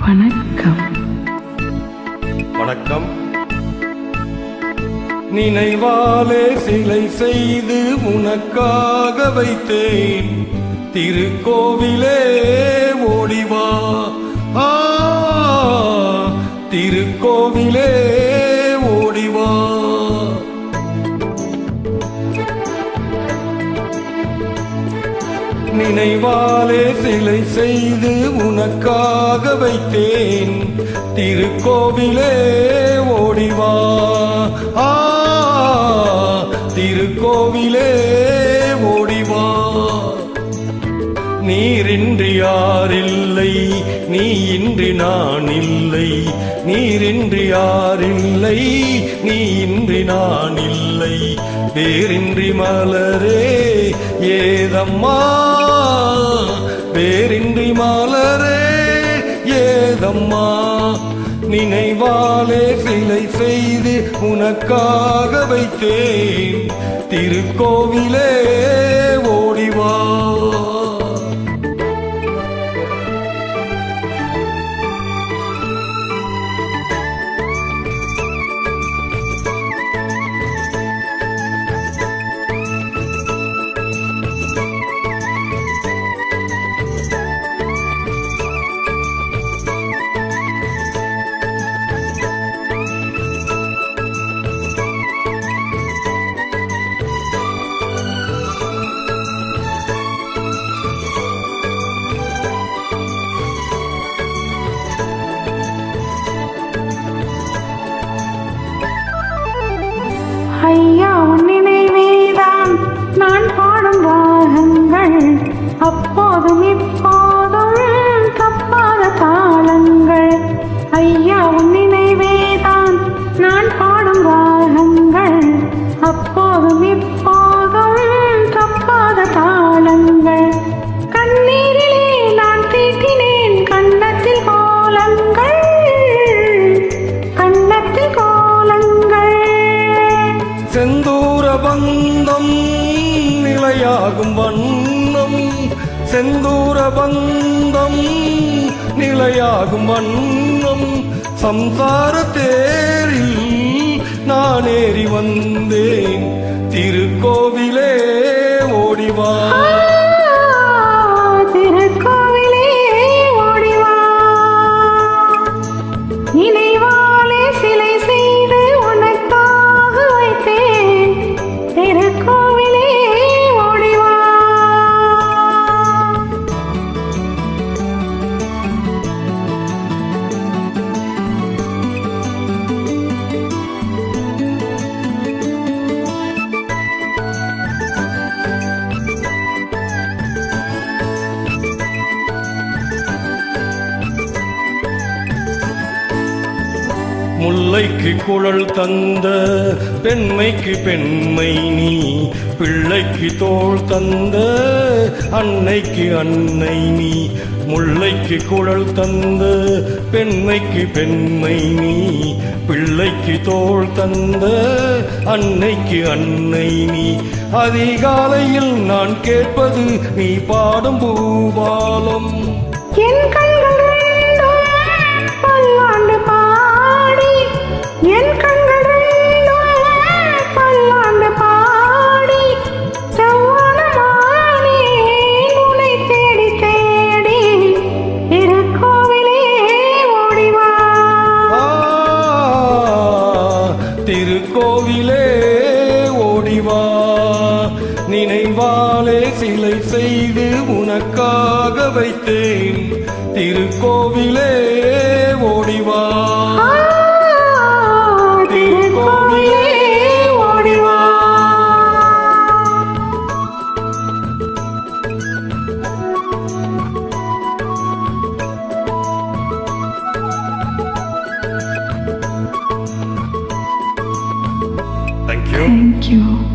வணக்கம். வணக்கம். நினைவாலே சிலை செய்து உனக்காக வைத்தேன், திருக்கோவிலே ஓடிவா. திருக்கோவிலே ஓடிவா. நினைவாலே சிலை செய்து உனக்காக வைத்தேன், திருக்கோவிலே ஓடிவா. திருக்கோவிலே ஓடிவா. நீரின்றி யாரில்லை, நீ இன்றி நான் இல்லை. நீரின்றி யாரில்லை, நீ இன்றி நான் இல்லை. வேரின்றி மலரே ஏதம்மா, வேரின்றி மலரே ஏதம்மா. நினைவாலே சிலை செய்து உனக்காக வைத்தேன், திருக்கோவிலே ஓடிவா. ஐயா உன் நினைவேதான் நான் பாடும் ராகங்கள், அப்போதும் இப்போதும் தப்பாத தாளங்கள். ஐயா உன் நினைவேதான் நான் பாடும் ராகங்கள், அப்போதும் இப்போதும் தப்பாத தாளங்கள். கண்ணீரிலே நான் தீட்டினேன் கண்ணத்தில் கோலங்கள், கண்ணத்தில் கோலங்கள். செந்தூர பந்தம் நிலையாகும் வண்ணம், செந்தூர பந்தம் நிலையாகும் வண்ணம். சம்சார தேரில் நான் ஏறி வந்தேன், திருக்கோவிலே ஓடிவா. திருக்கோவிலே ஓடிவா. நினைவாலே சிலை செய்து உனக்காக வைத்தேன், திருக்கோவிலே ஓடிவா. முல்லைக்கு குழல் தந்த பெண்மைக்கு பெண்மை நீ, பிள்ளைக்கு தோள் தந்த அன்னைக்கு அன்னை நீ. முல்லைக்கு குழல் தந்த பெண்மைக்கு பெண்மை நீ, பிள்ளைக்கு தோள் தந்த அன்னைக்கு அன்னை நீ. அதிகாலையில் நான் கேட்பது நீ பாடும் பூபாலம். என் கண்கள் பல்லாண்டு பாடி, என் கண்கள் பல்லாண்டு பாடி, செவ்வானமானே உன்னை தேடி தேடி, திருக்கோவிலே ஓடிவா. திருக்கோவிலே ஓடிவா. நினைவாலே சிலை செய்து உனக்காக வைத்தேன், திருக்கோவிலே ஓடிவா. திருக்கோவிலே ஓடிவா. Thank you. Thank you.